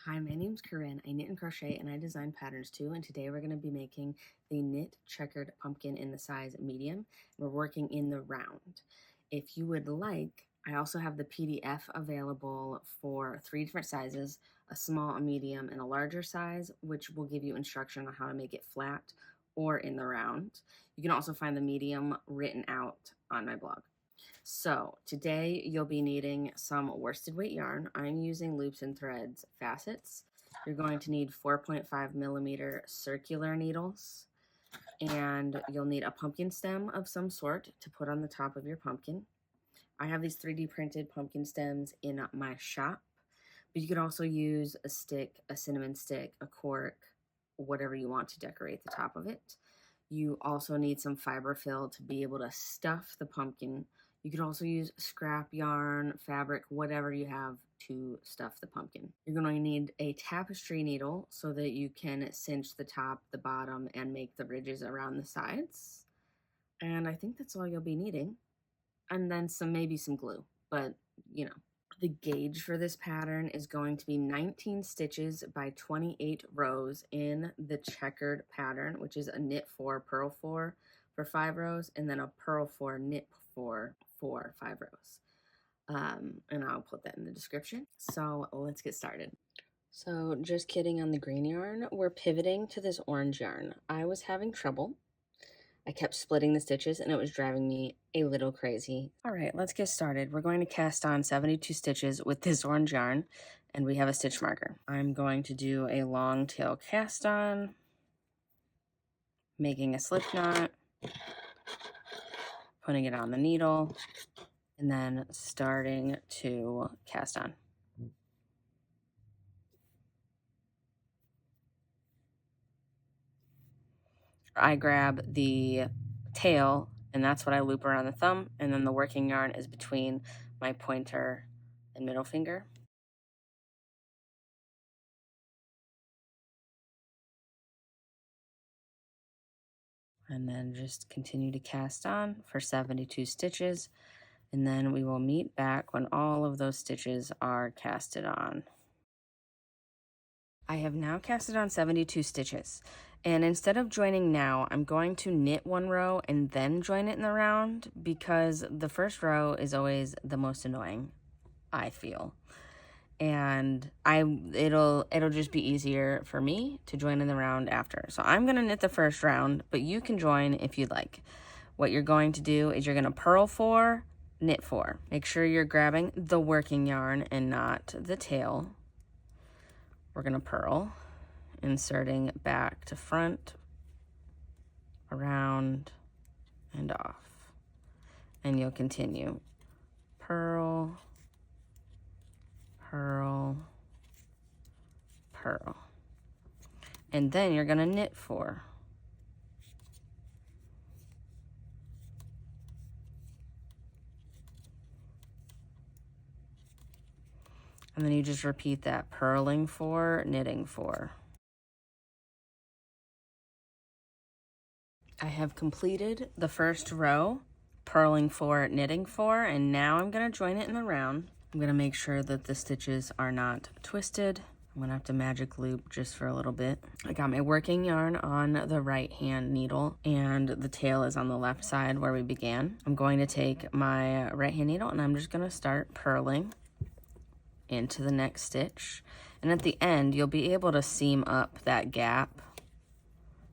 Hi, my name's Corinne. I knit and crochet and I design patterns too. And today we're going to be making the knit checkered pumpkin in the size medium. We're working in the round. If you would like, I also have the PDF available for 3 different sizes, a small, a medium, and a larger size, which will give you instruction on how to make it flat or in the round. You can also find the medium written out on my blog. So today you'll be needing some worsted weight yarn. I'm using Loops and Threads facets. You're going to need 4.5 millimeter circular needles, and you'll need a pumpkin stem of some sort to put on the top of your pumpkin. I have these 3D printed pumpkin stems in my shop, but you could also use a stick, a cinnamon stick, a cork, whatever you want to decorate the top of it. You also need some fiber fill to be able to stuff the pumpkin. You could also use scrap yarn, fabric, whatever you have to stuff the pumpkin. You're going to need a tapestry needle so that you can cinch the top, the bottom, and make the ridges around the sides. And I think that's all you'll be needing. And then maybe some glue, but you know. The gauge for this pattern is going to be 19 stitches by 28 rows in the checkered pattern, which is a knit 4, purl 4 for 5 rows, and then a purl 4, knit 4 for 5 rows. And I'll put that in the description. So let's get started. So just kidding on the green yarn, we're pivoting to this orange yarn. I was having trouble. I kept splitting the stitches and it was driving me a little crazy. All right, let's get started. We're going to cast on 72 stitches with this orange yarn, and we have a stitch marker. I'm going to do a long tail cast on, making a slip knot, putting it on the needle, and then starting to cast on. I grab the tail, and that's what I loop around the thumb, and then the working yarn is between my pointer and middle finger. And then just continue to cast on for 72 stitches, and then we will meet back when all of those stitches are casted on. I have now casted on 72 stitches, and instead of joining now, I'm going to knit 1 row and then join it in the round, because the first row is always the most annoying, I feel. And it'll just be easier for me to join in the round after. So I'm going to knit the first round, but you can join if you'd like. What you're going to do is you're going to purl 4, knit 4. Make sure you're grabbing the working yarn and not the tail. We're going to purl, inserting back to front, around, and off. And you'll continue. Purl, purl, purl. And then you're going to knit 4. And then you just repeat that, purling 4, knitting 4. I have completed the first row, purling 4, knitting 4, and now I'm going to join it in the round. I'm going to make sure that the stitches are not twisted. I'm going to have to magic loop just for a little bit. I got my working yarn on the right hand needle, and the tail is on the left side where we began. I'm going to take my right hand needle and I'm just going to start purling into the next stitch, and at the end you'll be able to seam up that gap,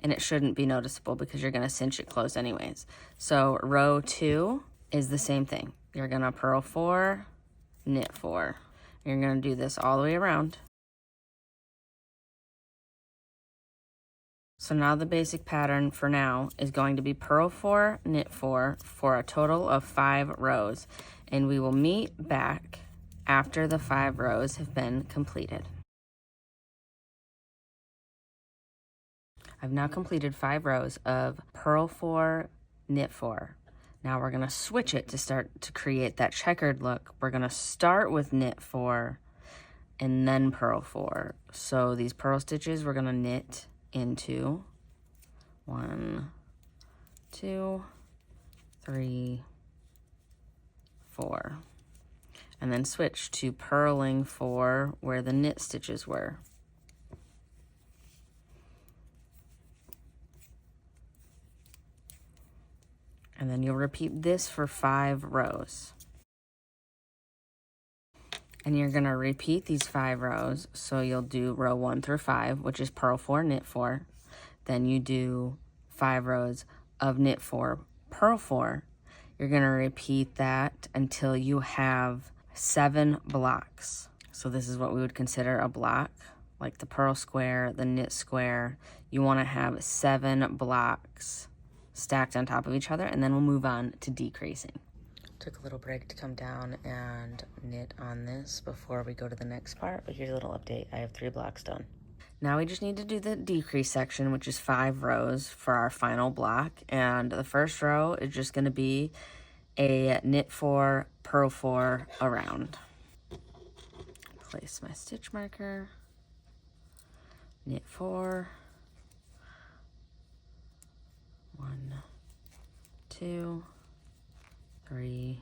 and it shouldn't be noticeable because you're going to cinch it closed anyways. So row 2 is the same thing. You're going to purl 4, knit 4. You're going to do this all the way around. So now the basic pattern for now is going to be purl 4, knit 4 for a total of 5 rows, and we will meet back after the 5 rows have been completed. I've now completed 5 rows of purl 4, knit 4. Now we're going to switch it to start to create that checkered look. We're going to start with knit 4 and then purl 4. So these purl stitches we're going to knit into 1, 2, 3, 4. and then switch to purling for where the knit stitches were. And then you'll repeat this for 5 rows. And you're gonna repeat these 5 rows. So you'll do row 1 through 5, which is purl 4, knit 4. Then you do 5 rows of knit 4, purl 4. You're gonna repeat that until you have 7 blocks. So this is what we would consider a block, like the purl square, the knit square. You wanna have 7 blocks stacked on top of each other, and then we'll move on to decreasing. Took a little break to come down and knit on this before we go to the next part, but here's a little update. I have 3 blocks done. Now we just need to do the decrease section, which is 5 rows for our final block. And the first row is just gonna be a knit 4, purl 4 around. Place my stitch marker, knit 4, 1, 2, 3,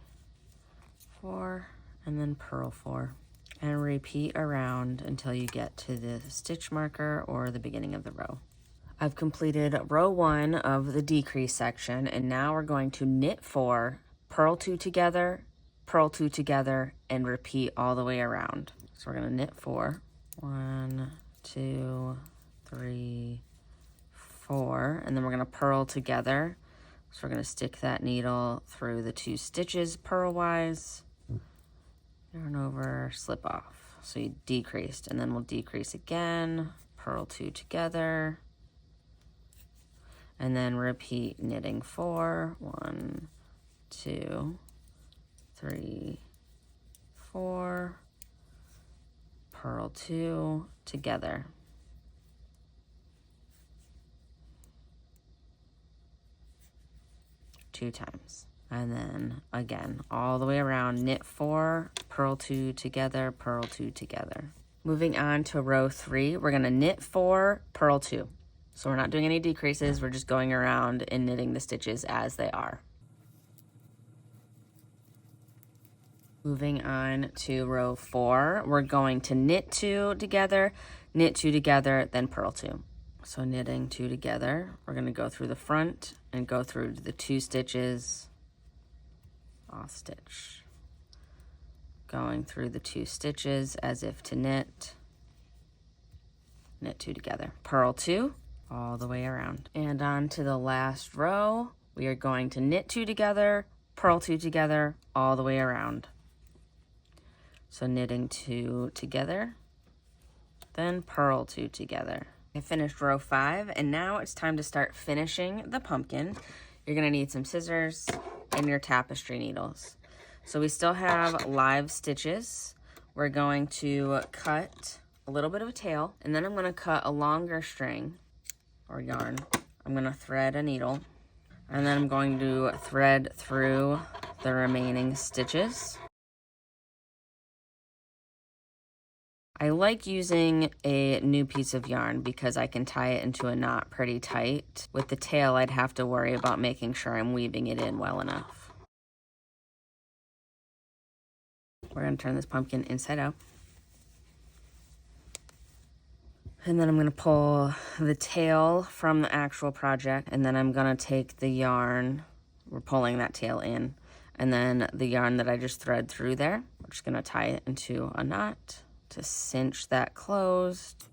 4, and then purl 4. And repeat around until you get to the stitch marker or the beginning of the row. I've completed row 1 of the decrease section, and now we're going to knit 4, purl 2 together, purl 2 together, and repeat all the way around. So we're going to knit 4, 1, 2, 3, 4, and then we're going to purl together. So we're going to stick that needle through the 2 stitches purl-wise, yarn over, slip off. So you decreased, and then we'll decrease again, purl 2 together, and then repeat knitting 4, 1, 2, 3, 4, purl 2 together. Two times. And then again, all the way around, knit 4, purl 2 together, purl 2 together. Moving on to row 3, we're gonna knit 4, purl 2. So we're not doing any decreases, we're just going around and knitting the stitches as they are. Moving on to row 4, we're going to knit 2 together, then purl 2. So knitting 2 together, we're going to go through the front and go through the 2 stitches, off stitch. Going through the 2 stitches as if to knit, knit 2 together, purl 2 all the way around. And on to the last row, we are going to knit 2 together, purl 2 together all the way around. So knitting 2 together, then purl 2 together. I finished row 5, and now it's time to start finishing the pumpkin. You're gonna need some scissors and your tapestry needles. So we still have live stitches. We're going to cut a little bit of a tail, and then I'm gonna cut a longer string or yarn. I'm gonna thread a needle, and then I'm going to thread through the remaining stitches. I like using a new piece of yarn because I can tie it into a knot pretty tight. With the tail, I'd have to worry about making sure I'm weaving it in well enough. We're going to turn this pumpkin inside out. And then I'm going to pull the tail from the actual project, and then I'm going to take the yarn, we're pulling that tail in, and then the yarn that I just thread through there, we're just going to tie it into a knot to cinch that closed.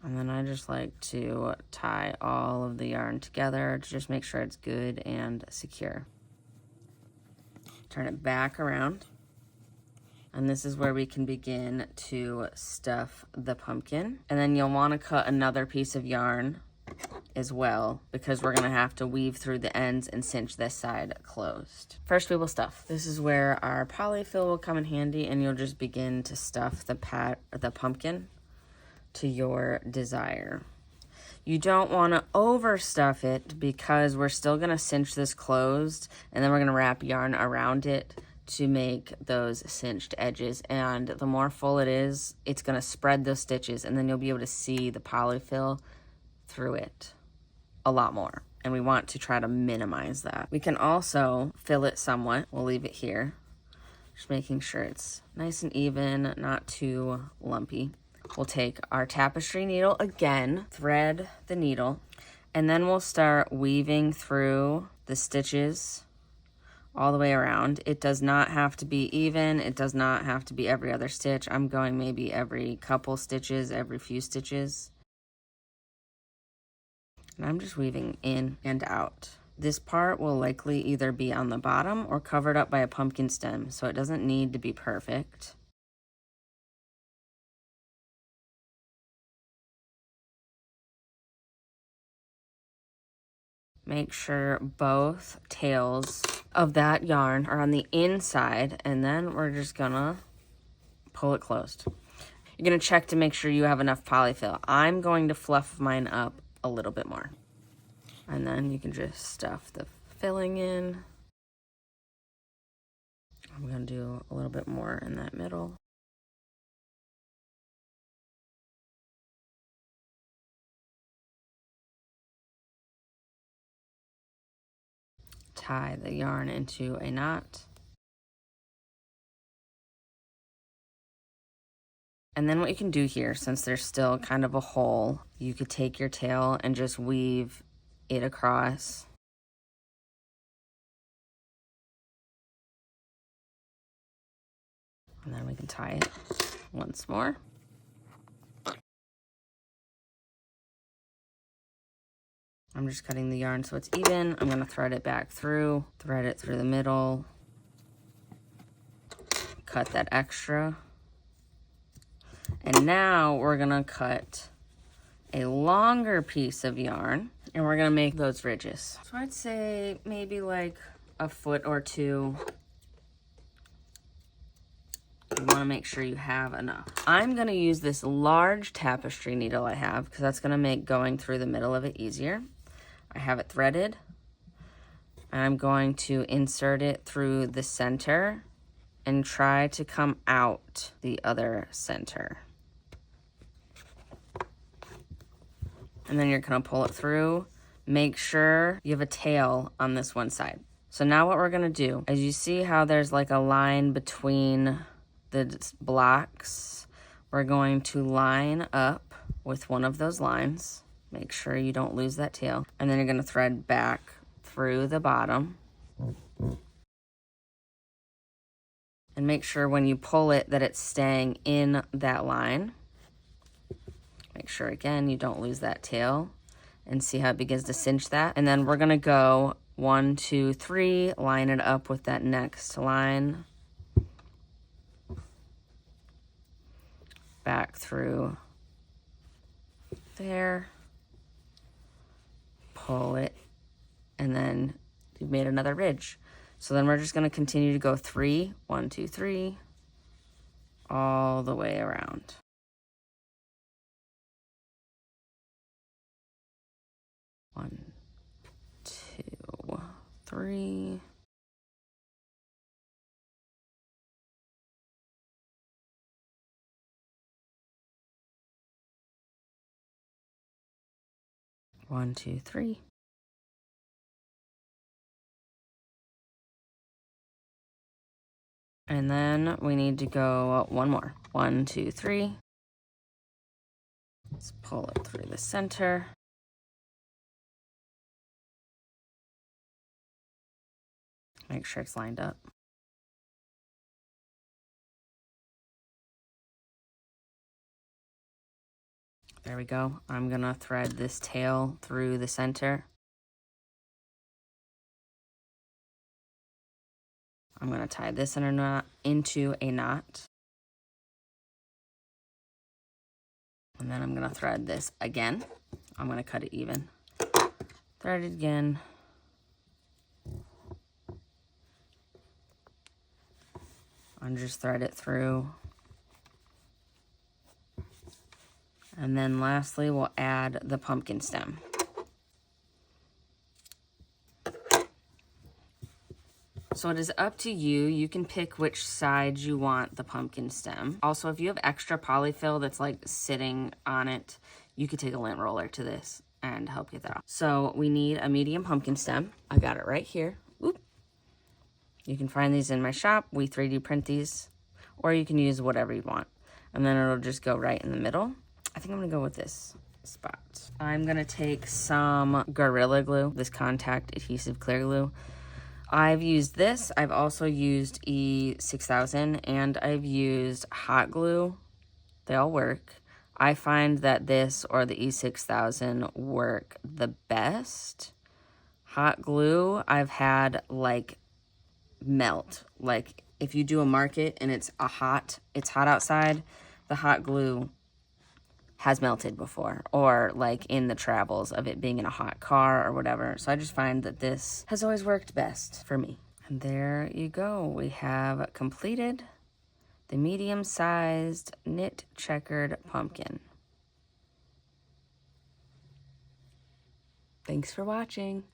And then I just like to tie all of the yarn together to just make sure it's good and secure. Turn it back around. And this is where we can begin to stuff the pumpkin. And then you'll want to cut another piece of yarn as well, because we're going to have to weave through the ends and cinch this side closed. First we will stuff. This is where our polyfill will come in handy, and you'll just begin to stuff the pumpkin to your desire. You don't want to overstuff it because we're still going to cinch this closed, and then we're going to wrap yarn around it to make those cinched edges. And the more full it is, it's going to spread those stitches, and then you'll be able to see the polyfill through it a lot more, and we want to try to minimize that. We can also fill it somewhat. We'll leave it here, Just making sure it's nice and even, not too lumpy. We'll take our tapestry needle again, thread the needle, and then we'll start weaving through the stitches all the way around. It does not have to be even. It does not have to be every other stitch. I'm going maybe every couple stitches, every few stitches. And I'm just weaving in and out. This part will likely either be on the bottom or covered up by a pumpkin stem, so it doesn't need to be perfect. Make sure both tails of that yarn are on the inside, and then we're just gonna pull it closed. You're gonna check to make sure you have enough polyfill. I'm going to fluff mine up a little bit more. And then you can just stuff the filling in. I'm gonna do a little bit more in that middle. Tie the yarn into a knot. And then what you can do here, since there's still kind of a hole, you could take your tail and just weave it across. And then we can tie it once more. I'm just cutting the yarn so it's even. I'm gonna thread it back through, thread it through the middle, cut that extra. And now we're gonna cut a longer piece of yarn and we're gonna make those ridges. So I'd say maybe like a foot or two. You wanna make sure you have enough. I'm gonna use this large tapestry needle I have because that's gonna make going through the middle of it easier. I have it threaded. I'm going to insert it through the center and try to come out the other center. And then you're gonna pull it through. Make sure you have a tail on this one side. So now what we're gonna do, as you see how there's like a line between the blocks, we're going to line up with one of those lines. Make sure you don't lose that tail. And then you're gonna thread back through the bottom. And make sure when you pull it that it's staying in that line. Make sure again you don't lose that tail and see how it begins to cinch that. And then we're gonna go 1, 2, 3, line it up with that next line. Back through there. Pull it, and then you've made another ridge. So then we're just gonna continue to go 3, 1, 2, 3, all the way around. 1, 2, 3. One, two, three. And then we need to go one more. 1, 2, 3. Let's pull it through the center. Make sure it's lined up. There we go. I'm gonna thread this tail through the center. I'm gonna tie this into a knot. And then I'm gonna thread this again. I'm gonna cut it even. Thread it again. And just thread it through. And then lastly, we'll add the pumpkin stem. So it is up to you. You can pick which side you want the pumpkin stem. Also, if you have extra polyfill that's like sitting on it, you could take a lint roller to this and help get that off. So we need a medium pumpkin stem. I got it right here. Oop. You can find these in my shop. We 3D print these, or you can use whatever you want. And then it'll just go right in the middle. I think I'm gonna go with this spot. I'm gonna take some Gorilla Glue, this contact adhesive clear glue. I've used this. I've also used E6000 and I've used hot glue. They all work. I find that this or the E6000 work the best. Hot glue, I've had like melt. Like if you do a market and it's hot outside, the hot glue has melted before, or like in the travels of it being in a hot car or whatever. So I just find that this has always worked best for me. And there you go. We have completed the medium-sized knit checkered pumpkin. Thanks for watching.